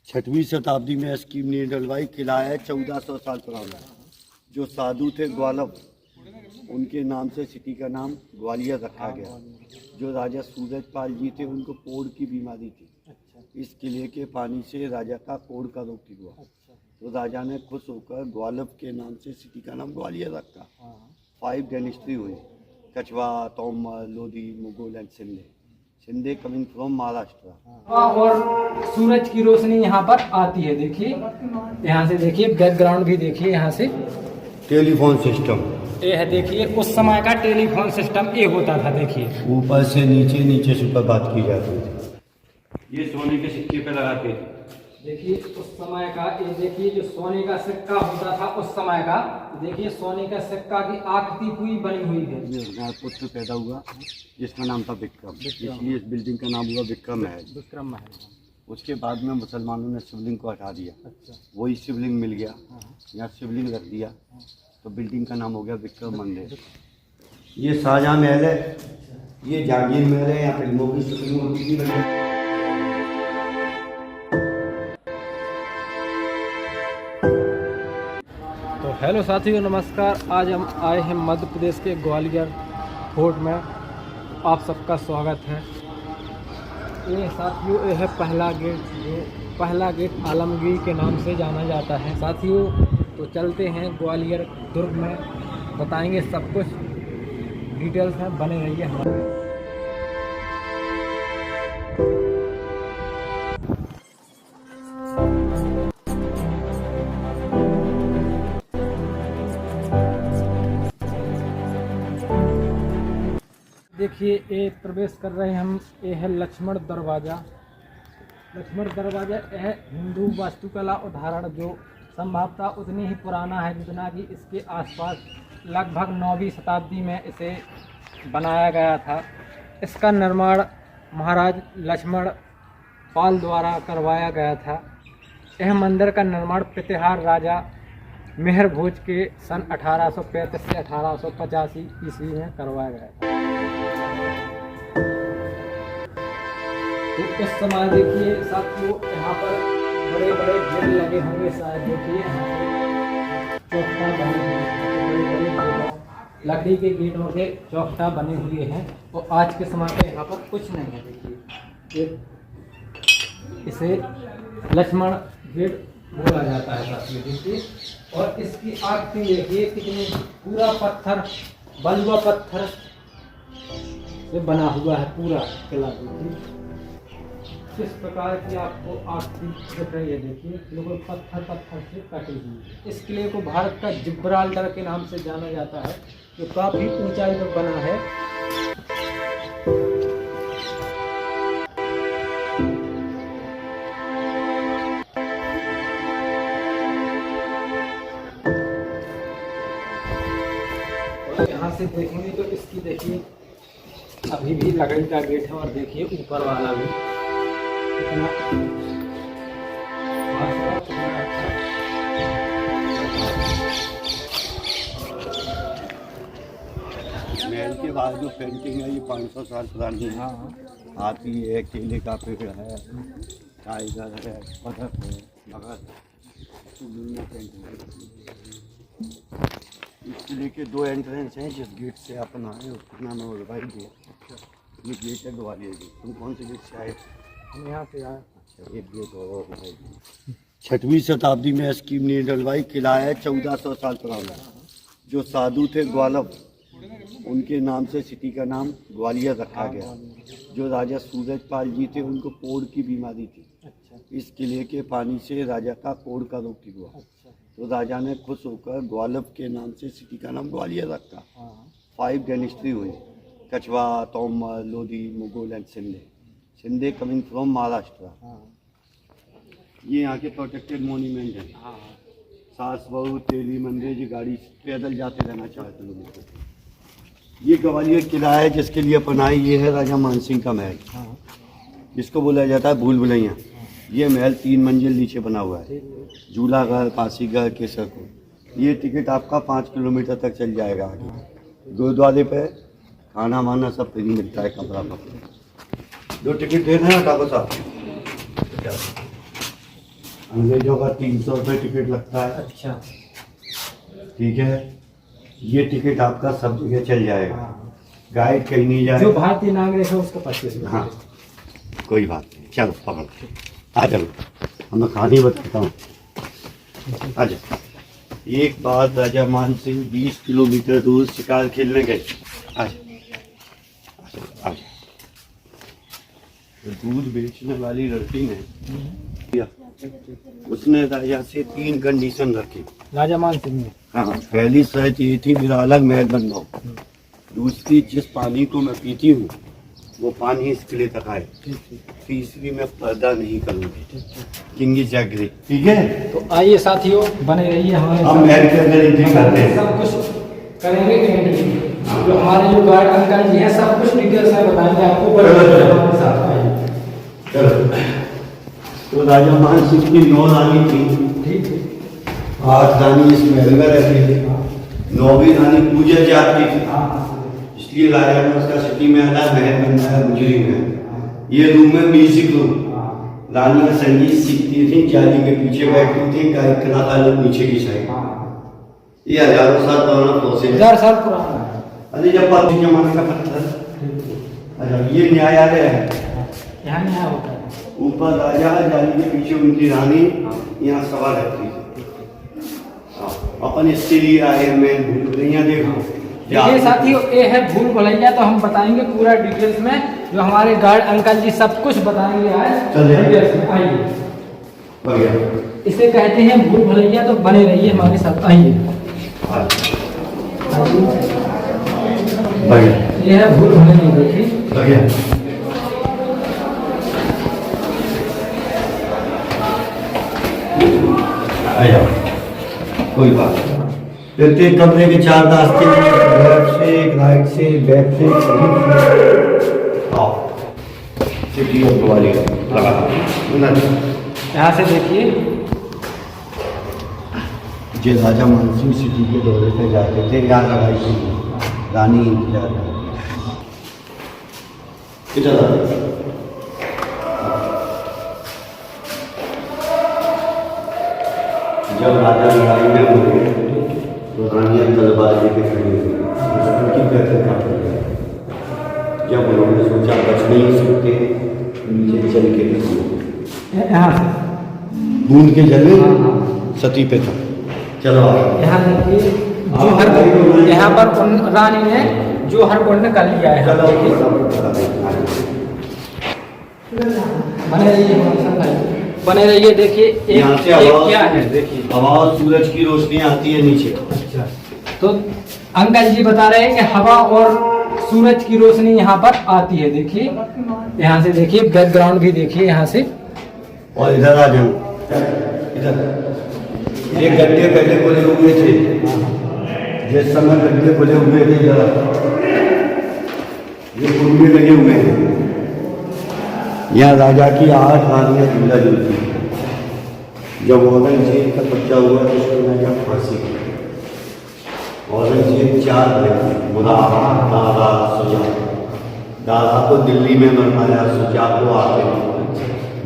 छठवीं शताब्दी में स्कीम ने डलवाई। किला है 1400 साल पुराना। जो साधु थे ग्वालव, उनके नाम से सिटी का नाम ग्वालियर रखा गया। जो राजा सूरजपाल जी थे, उनको कोढ़ की बीमारी थी। इस किले के पानी से राजा का कोढ़ का रोग ठीक हुआ। तो राजा ने खुश होकर ग्वालव के नाम से सिटी का नाम ग्वालियर रखा। 5 डायनेस्टी हुई: Kachhwa, Tomar, Lodhi, Mughal and Shinde. Shinde coming from Maharashtra. और सूरज की रोशनी यहाँ पर आती है। देखिए, यहाँ से देखिए, बैकग्राउंड भी देखिए। यहाँ से टेलीफोन सिस्टम ये है। देखिए, उस समय का टेलीफोन सिस्टम ये होता था। देखिए, ऊपर से नीचे, नीचे से ऊपर बात की जाती थी। ये सोने के सिक्के पे लगाते थे। देखिए उस समय का, ये देखिए जो सोने का सिक्का होता था उस समय का। देखिए, सोने का सिक्का की आकृति पूरी बनी हुई है। ये पुत्र पैदा हुआ जिसका नाम था विक्रम, इसलिए इस बिल्डिंग का नाम हुआ विक्रम महल। विक्रम महल। उसके बाद में मुसलमानों ने शिवलिंग को हटा दिया। अच्छा। वही शिवलिंग मिल गया, यहाँ शिवलिंग रख दिया, तो बिल्डिंग का नाम हो गया विक्रम मंदिर। ये शाहजहां महल है, ये जहांगीर महल है, यहाँ फिल्मों की शूटिंग होती थी। तो हेलो साथियों, नमस्कार। आज हम आए हैं मध्य प्रदेश के ग्वालियर फोर्ट में। आप सबका स्वागत है। ये साथियों, ये है पहला गेट। जो पहला गेट आलमगीर के नाम से जाना जाता है। साथियों, तो चलते हैं ग्वालियर दुर्ग में, बताएंगे सब कुछ डिटेल्स में। बने रहिए हमारे। देखिए, ये प्रवेश कर रहे हैं हम। ये है लक्ष्मण दरवाज़ा। लक्ष्मण दरवाज़ा यह हिंदू वास्तुकला उदाहरण जो संभवतः उतनी ही पुराना है जितना कि इसके आसपास लगभग 9वीं शताब्दी में इसे बनाया गया था। इसका निर्माण महाराज लक्ष्मण पाल द्वारा करवाया गया था। यह मंदिर का निर्माण प्रतिहार राजा मेहर भोज के सन 1835 से 1885 ईस्वी में करवाया गया था। तो उस समय देखिए साथियों, यहाँ पर बड़े बड़े गेट लगे होंगे शायद। देखिए, चौखटा बने हुए, लकड़ी के गेटों के चौखटा बने हुए हैं। और आज के समय पे यहाँ पर कुछ नहीं है। देखिए, इसे लक्ष्मण गेट बोला जाता है साथियों। देखिए, और इसकी आकृति देखिए कितनी, पूरा पत्थर, बलुआ पत्थर से बना हुआ है पूरा किला। देखिए किस प्रकार की आपको आकृति दिख रही है। देखिए, बिल्कुल पत्थर पत्थर से कटी हुई। इस किले को भारत का जिब्राल्टर के नाम से जाना जाता है, जो काफी ऊंचाई पर बना है। और यहाँ से देखेंगे तो इसकी देखिए अभी भी लकड़ी का गेट है। और देखिए ऊपर वाला भी कितना महल के बाद जो पेंटिंग है ये 500 साल पुरानी है। हाथी है, केले का पेड़ है, टाइगर है, बतख है, मगर इस किले के 2 एंट्रेंस हैं। जिस गेट से अपन आए उसका नाम है वलभाई गेट। ये गेट है ग्वालियर गेट। तुम कौन से गेट से आए? हम यहाँ से आए। अच्छा, एक गेट और है। 6वीं शताब्दी में स्कीम ने डलवाई। किला है 1400 साल पुराना। जो साधु थे ग्वालव, उनके नाम से सिटी का नाम ग्वालियर रखा गया। जो राजा सूरजपाल जी थे, उनको कोढ़ की बीमारी थी। इस किले के पानी से राजा का कोढ़ का रोग ठीक हुआ। तो राजा ने खुश होकर ग्वालव के नाम से सिटी का नाम ग्वालियर रखा। 5 डायनेस्टी हुई: Kachhwa, Tomar, Lodhi, Mughal and Shinde. Shinde coming from Maharashtra. ये यहाँ के प्रोटेक्टेड मॉन्यूमेंट है। सास बहू तेली मंदिर जी गाड़ी पैदल जाते रहना चाहते लोगों को। ये ग्वालियर किला है जिसके लिए अपन आए। ये है राजा मानसिंह का महल, जिसको बोला जाता है भूल भुलैया। ये महल 3 मंजिल नीचे बना हुआ है। झूला घर, पासीघर, केसरपुर। ये टिकट आपका 5 किलोमीटर तक चल जाएगा आगे। गुरुद्वारे पे खाना वाना सब फ्री मिलता है, कमरा पर। 2 टिकट दे रहे हैं ठाकुर साहब। अंग्रेजों का 300 रुपये टिकट लगता है। अच्छा। ठीक है, ये टिकट आपका सब जगह चल जाएगा, गाइड कहीं नहीं जाएगा। जो भारतीय नागरिक है उसका 25। हाँ, कोई बात नहीं, चलो पकड़, आ चलो, मैं कहानी बताता हूँ। आ जाओ। एक बार राजा मान सिंह 20 किलोमीटर दूर शिकार खेलने गए। आ जाओ, आ जाओ। तो दूध बेचने वाली लड़की ने, उसने राजा से 3 कंडीशन रखी। राजा मान सिंह ने? हाँ, पहली शर्त ये थी मेरा अलग महल बनवाओ। दूसरी, जिस पानी को मैं पीती हूँ वो पानी इस किले तक आए। तीसरी, मैं पर्दा नहीं करूँगी। किंग जागरी। ठीक है, तो आइए साथियों, बने रहिए हमारे हम महल के अंदर एंट्री करते हैं। सब कुछ करेंगे एंट्री। जो हमारे जो गार्ड अंकल जी हैं सब कुछ डिटेल्स में बताएंगे आपको। हमारे साथ आइए। तो राजा मान सिंह की 9 रानी थी। ठीक है। 8 रानी इस महल में रहती थी, 9वीं रानी पूजा जाती थी। इसलिए राजा ने उसका सिटी में अलग महल बनाया, गुजरी में। ये रूम है म्यूजिक रूम। रानियां संगीत सीखती थी, जाली के पीछे बैठती थी, गायक कलाकार लोग नीचे की साइड। ये हजारों साल पुराना प्रोसेस। 1000 साल पुराना है। अरे जब पाती जमाने का पत्थर। अच्छा, ये न्यायालय है। यहाँ न्याय होता है। ऊपर राजा, जाली के पीछे उनकी रानी, यहाँ सभा रहती थी। अपन इसके लिए आए, मैं भूल भुलैया देखो। देखिए साथियों, ये है भूल भुलैया। तो हम बताएंगे पूरा डिटेल्स में, जो हमारे गार्ड अंकल जी सब कुछ बताएंगे आज डिटेल्स में। आइए, इसे कहते हैं भूल भुलैया। तो बने रहिए हमारे साथ। आइए, ये है भूल भुलैया। देखिए, कोई बात नहीं। प्रत्येक कमरे के 4 रास्ते, लेफ्ट से, एक राइट से, बैक से, सिटी ऑफ ग्वालियर लगा। यहाँ से देखिए, जो राजा मानसिंह सिटी के दौरे पे जाते थे, यहाँ लड़ाई थी, रानी इंतजार इधर। जब राजा लड़ाई में हुए तो रानियां तलवार लेके खड़ी हुई, उनकी गर्दन काट दी। जब उन्होंने सोचा बच नहीं सकते, नीचे चल के यहाँ से बूंद के जल सती पे था। चलो यहाँ देखिए, जोहर, यहाँ पर उन रानी ने जोहर कुंड कर लिया है। बने रहिए, बने रहिए। देखिए एक क्या है, देखिए हवा और सूरज की रोशनी आती है नीचे। अच्छा, तो अंकल जी बता रहे हैं कि हवा और सूरज की रोशनी यहाँ पर आती है। देखिए, यहाँ से देखिए, बैकग्राउंड भी देखिए यहाँ से। और इधर आ जाओ, इधर ये गड्ढे पहले खुले हुए थे। जिस समय गड्ढे खुले हुए थे, ये कुंडे लगे हुए हैं। यहाँ राजा की 8 रानियां झूला झूलती। जब औरंगजेब का कब्जा हुआ तो उसको लगा फांसी। औरंगजेब 4 भाई, मुराद, दादा, सुजा। दादा को दिल्ली में मरवाया, सुजा को आगे,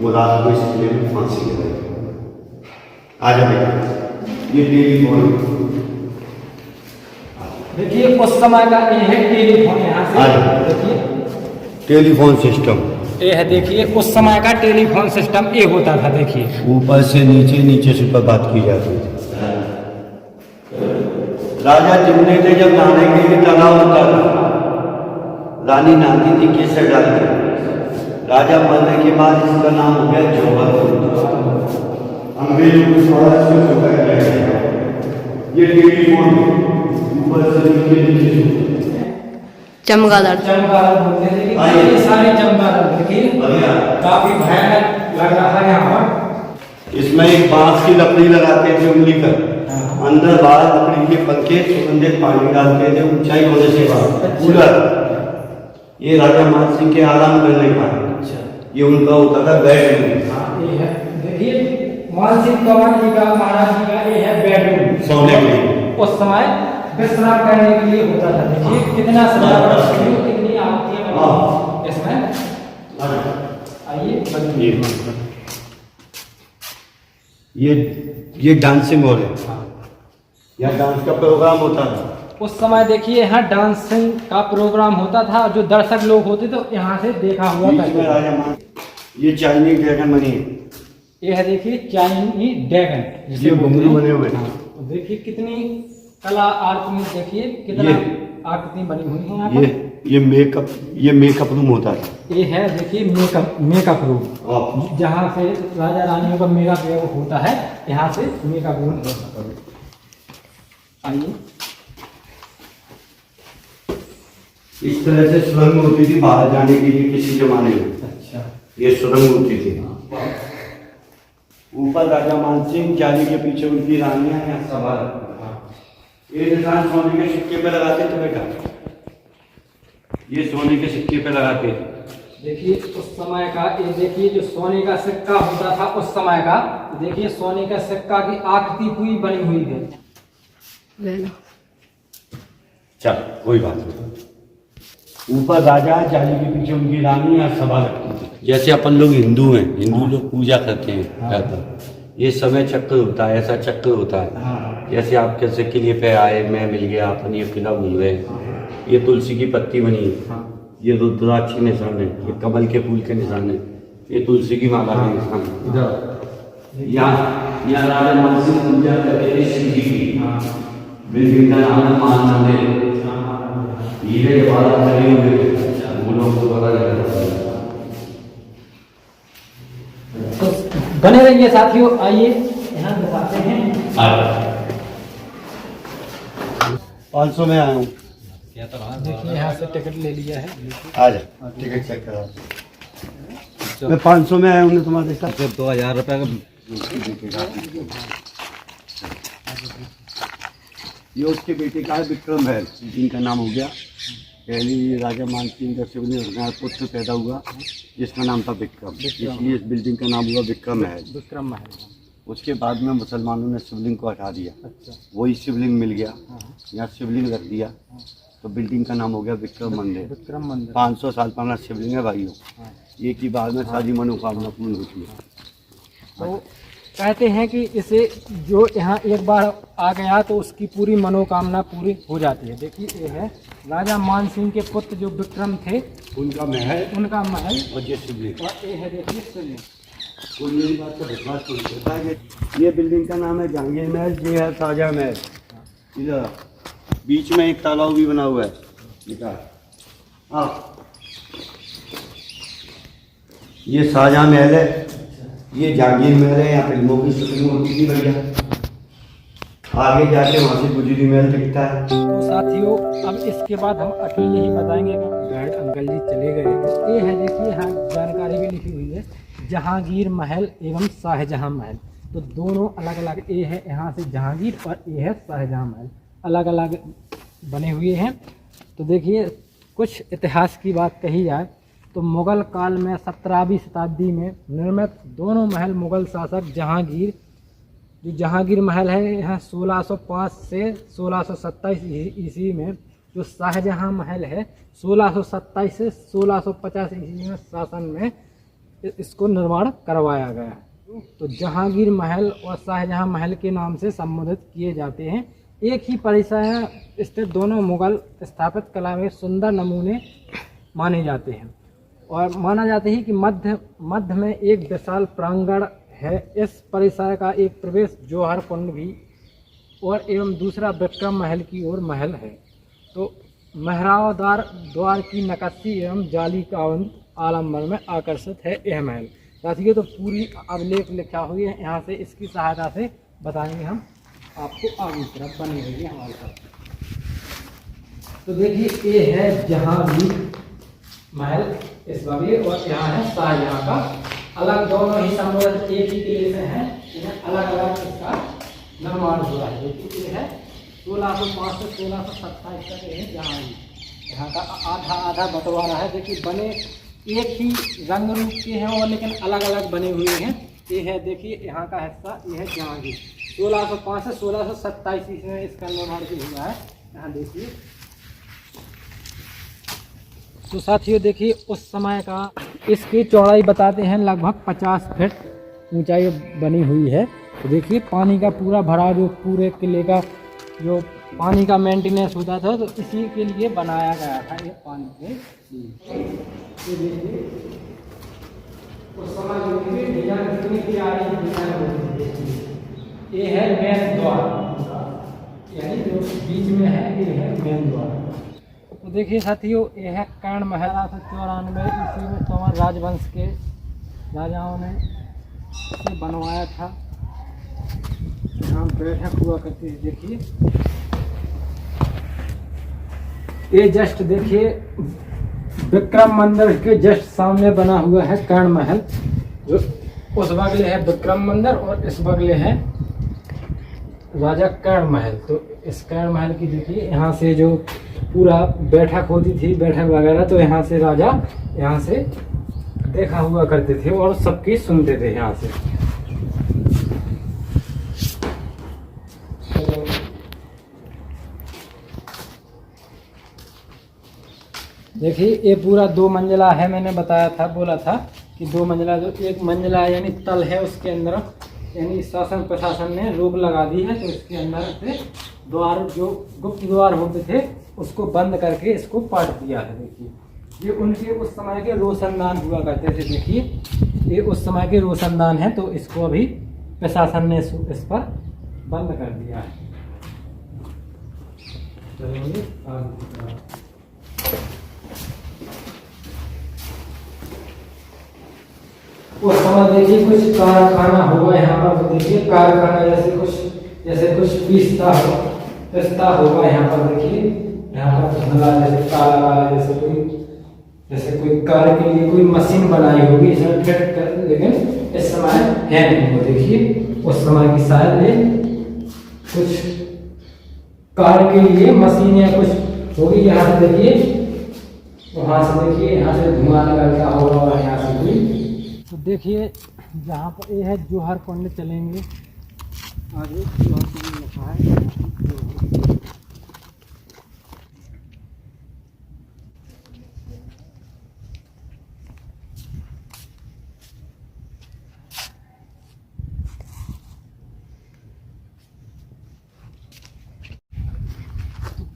मुराद को इसलिए फांसी लगाई। आ जाए, ये टेलीफोन देखिए, उस समय का ये है टेलीफोन। यहाँ से देखिए, टेलीफोन सिस्टम ये है। देखिए, उस समय का टेलीफोन सिस्टम ये होता था। देखिए, ऊपर से नीचे, नीचे से ऊपर बात की जाती थी। राजा जितने थे, जब नहाने के लिए तालाब होता था, रानी नहाती थी, केसर डालती। राजा मरने के बाद इसका नाम हो गया जोहर कुंड। अंग्रेजों को स्वराज से चुका गया। ये टेलीफोन ऊपर से नीचे चमगादड़ बोलते हैं। ये सारे चमगादड़ देखिए, काफी भयानक लग रहा है यहाँ पर। इसमें एक बांस की लकड़ी लगाते थे उंगली पर, अंदर बाहर लकड़ी के पंखे, सुगंधित पानी डालते थे, ऊंचाई होने से कूलर। ये राजा मान सिंह के आराम करने का, ये उनका होता था बेडरूम। ये है, देखिए, मान सिंह चौहान जी का, महाराज जी का ये है बेडरूम, सोने के लिए। उस समय विश्राम करने के लिए होता था। देखिए कितना सजावट, कितनी आती है इसमें। आइए, ये डांसिंग हॉल है, यहाँ डांस का प्रोग्राम होता था। उस समय देखिए यहाँ डांसिंग का प्रोग्राम होता था, जो दर्शक लोग होते तो यहाँ से देखा हुआ बीच में करते थे। राजा मान, ये चाइनीज ड्रैगन बनी है, ये है देखिए चाइनीज ड्रैगन, ये घुंघरू बने हुए हैं। देखिए कितनी कला आर्ट में देखिए कितना आकृति बनी हुई है यहाँ पर। ये मेकअप रूम होता है। ये है देखिए मेकअप रूम, जहाँ से राजा रानियों का मेकअप होता है, यहाँ से मेकअप रूम होता है। आइए, इस तरह से सुरंग होती थी बाहर जाने के लिए किसी जमाने में। अच्छा, ये सुरंग होती थी। ऊपर राजा मानसिंह, जाली के पीछे उनकी रानियां यहाँ सवार। ये निशान सोने के सिक्के पे लगाते थे बेटा, ये सोने के सिक्के पे लगाते थे। देखिए उस समय का, ये देखिए जो सोने का सिक्का होता था उस समय का, देखिए सोने का सिक्का की आकृति पूरी बनी हुई है। चल कोई बात नहीं। ऊपर राजा, जाली के पीछे उनकी रानी यहाँ सभा लगती थी। जैसे अपन लोग हिंदू हैं, हिंदू लोग पूजा करते हैं घर पर, ये समय चक्र होता है, ऐसा चक्र होता है। जैसे आप कैसे किले पे आए, मैं मिल गया, अपन ये किला घूम गए, ये तुलसी की पत्ती बनी है, ये रुद्राक्ष के निशान है, ये कमल के फूल के निशान है, ये तुलसी की माला के निशान है। इधर यहाँ राजा मानसिंह पूजा करते थे शिव जी की। बिल्डिंग का नाम है मान मंदिर, हीरे के बाल लगे हुए फूलों को बना रहता है। बने रहिए साथियों, आइए यहाँ बताते हैं। 500 में आया हूँ। देखिए यहाँ से टिकट ले लिया है। आ जा, टिकट चेक करा। मैं 500 में आया हूँ तुम्हारे साथ। 2000 रुपये का। ये उसके बेटे का है विक्रम महल, जिनका नाम हो गया। पहली राजा मानसिंह का शिवलिंग पुत्र पैदा हुआ जिसका नाम था विक्रम, इसलिए इस बिल्डिंग का नाम हुआ विक्रम महल। विक्रम महल। उसके बाद में मुसलमानों ने शिवलिंग को हटा दिया, अच्छा, वही शिवलिंग मिल गया, यहाँ शिवलिंग रख दिया, तो बिल्डिंग का नाम हो गया विक्रम मंदिर। विक्रम मंदिर 500 साल पुराना शिवलिंग है भाइयों। एक ही बार में सारी मनोकामना पूर्ण होती है। तो कहते हैं कि इसे जो यहाँ एक बार आ गया तो उसकी पूरी मनोकामना पूरी हो जाती है। देखिए ये है राजा मानसिंह के पुत्र जो विक्रम थे, उनका महल उनका महल, और ये शिवलिंग। और ये है देखिए शिवलिंग। कोई मेरी बात का विश्वास नहीं करता है। ये बिल्डिंग का नाम है जहांगीर महल, ये है शाहजहां महल। इधर बीच में एक तालाब भी बना हुआ है। ये शाहजहां महल है, ये जहांगीर महल है। यहाँ फिल्मों की शूटिंग होती थी बढ़िया। आगे जाके वहाँ से गुजरी महल दिखता है। तो साथियों अब इसके बाद हम अकेले ही बताएंगे कि गाइड अंकल जी चले गए। ये है देखिए यहाँ जानकारी भी लिखी हुई है, जहांगीर महल एवं शाहजहां महल। तो दोनों अलग अलग, ये है यहाँ से जहांगीर और ये है शाहजहां महल, अलग अलग बने हुए हैं। तो देखिए कुछ इतिहास की बात कही जाए तो मुग़ल काल में 17वीं शताब्दी में निर्मित दोनों महल मुग़ल शासक जहांगीर, जो जहांगीर महल है यहाँ 1605 से 1627 ईस्वी में, जो शाहजहां महल है 1627 से 1650 ईस्वी में शासन में इसको निर्माण करवाया गया। तो जहांगीर महल और शाहजहां महल के नाम से संबोधित किए जाते हैं। एक ही परिसर में स्थित दोनों मुग़ल स्थापित कला में सुंदर नमूने माने जाते हैं, और माना जाता है कि मध्य में एक विशाल प्रांगण है। इस परिसर का एक प्रवेश जौहर कुंड भी और एवं दूसरा विक्रम महल की ओर महल है। तो मेहराबदार द्वार की नक्काशी एवं जाली का आलम्बन में आकर्षित है यह महल। साथियों तो पूरी अभिलेख लिखा हुई है, यहाँ से इसकी सहायता से बताएंगे हम आपको, आगे की तरफ बनी हुई है हमारे साथ। तो देखिए ये है जहांगीर महल इस बार, और यहाँ है शाहजहां का। अलग दोनों ही संबंधित एक ही किले से हैं, इन्हें अलग अलग इसका निर्माण हुआ है। देखिए ये है 1605 से 1627 तक ये है जहांगीर। यहाँ का आधा आधा बंटवारा है। देखिए बने एक ही रंग रूप के हैं और लेकिन अलग अलग बने हुए हैं। ये है देखिए यहाँ का हिस्सा, ये है जहांगीर। 1605 से 1627 ईस्वी में इसका निर्माण हुआ है। यहाँ देखिए तो साथियों देखिए उस समय का इसकी चौड़ाई बताते हैं लगभग 50 फीट ऊंचाई बनी हुई है। तो देखिए पानी का पूरा भरा जो पूरे किले का जो पानी का मेंटेनेंस होता था तो इसी के लिए बनाया गया था ये पानी के लिए। ये देखिए उस समय जो थी डिजाइन कितनी प्यारी डिजाइन होती थी। ये है मेन द्वार, यानी जो बीच में है ये है मेन द्वार। तो देखिए साथियों ये है कर्ण महल 1894 ईस्वी में तोमर राजवंश के राजाओं ने इसे बनवाया था। यहाँ बैठक हुआ करती है। देखिए ये जस्ट देखिए विक्रम मंदिर के जस्ट सामने बना हुआ है कर्ण महल। जो उस बगले है विक्रम मंदिर और इस बगले है राजा कर्ण महल। तो इस कर्ण महल की देखिए यहाँ से जो पूरा बैठक होती थी, बैठक वगैरह, तो यहाँ से राजा यहाँ से देखा हुआ करते थे और सबकी सुनते थे यहाँ से। देखिए ये पूरा 2 मंजिला है। मैंने बताया था, बोला था कि 2 मंजिला, जो 1 मंजिला यानी तल है उसके अंदर यानी शासन प्रशासन ने रोक लगा दी है। तो इसके अंदर से द्वार जो गुप्त द्वार होते थे उसको बंद करके इसको पाट दिया है। देखिए ये उनके उस समय के रोशनदान हुआ करते थे। देखिए ये उस समय के रोशनदान है, तो इसको अभी प्रशासन ने इस पर बंद कर दिया है। उस समय देखिए कुछ कारखाना होगा यहाँ पर। तो देखिए कारखाना जैसे कुछ पिस्ता होगा यहाँ पर। देखिए यहाँ पर धुंधला जैसे काला जैसे कोई कार के लिए कोई मशीन बनाई होगी इसमें फिट कर, लेकिन इस समय है नहीं। वो देखिए उस समय की शायद ये कुछ कार के लिए मशीन या कुछ होगी। यहाँ से देखिए, वहाँ से देखिए यहाँ से धुआं निकलता होगा और यहाँ से कोई। तो देखिए जहाँ पर ये है जौहर कुंड, चलेंगे आगे। जौहर कुंड लिखा है।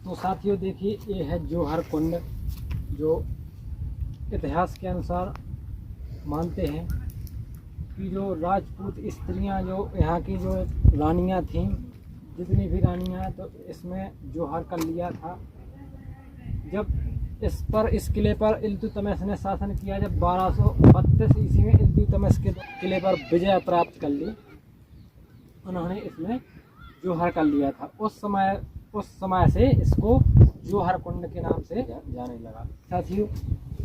तो साथियों देखिए ये है जौहर कुंड, जो इतिहास के अनुसार मानते हैं कि जो राजपूत स्त्रियां जो यहाँ की जो रानियां थीं, जितनी भी रानियां हैं, तो इसमें जौहर कर लिया था। जब इस किले पर इल्तुतमिश ने शासन किया, जब 1232 ईस्वी में इल्तुतमिश के किले पर विजय प्राप्त कर ली, उन्होंने इसमें जौहर कर लिया था। उस समय से इसको जौहर कुंड के नाम से जाने लगा। साथियों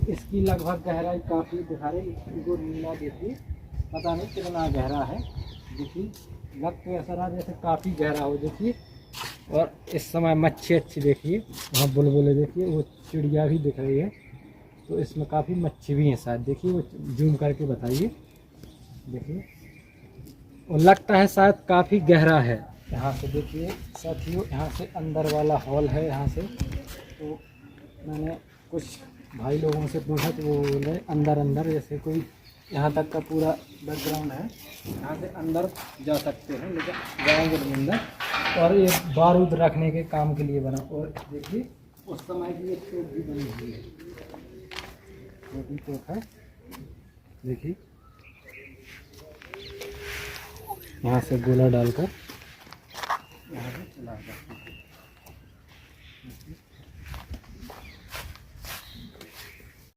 इसकी लगभग गहराई काफ़ी दिखा रही, इसको नीला देखिए, पता नहीं कितना गहरा है। देखिए लग तो ऐसा रहा जैसे काफ़ी गहरा हो। देखिए और इस समय मच्छी अच्छी देखिए, वहाँ बुलबुले देखिए, वो चिड़िया भी दिख रही है। तो इसमें काफ़ी मच्छी भी हैं शायद। देखिए वो जूम करके बताइए। देखिए और लगता है शायद काफ़ी गहरा है। यहाँ से देखिए साथियों, यहाँ से अंदर वाला हॉल है। यहाँ से तो मैंने कुछ भाई लोगों से पूछा तो वो बोल रहे अंदर जैसे कोई यहाँ तक का पूरा बैकग्राउंड है, यहाँ से अंदर जा सकते हैं, लेकिन जाएंगे अंदर। और ये बारूद रखने के काम के लिए बना। और देखिए उस समय की एक तोप भी बनी हुई है, छोटी तोप है। देखिए यहाँ से गोला डालकर यहाँ से चला सकते हैं।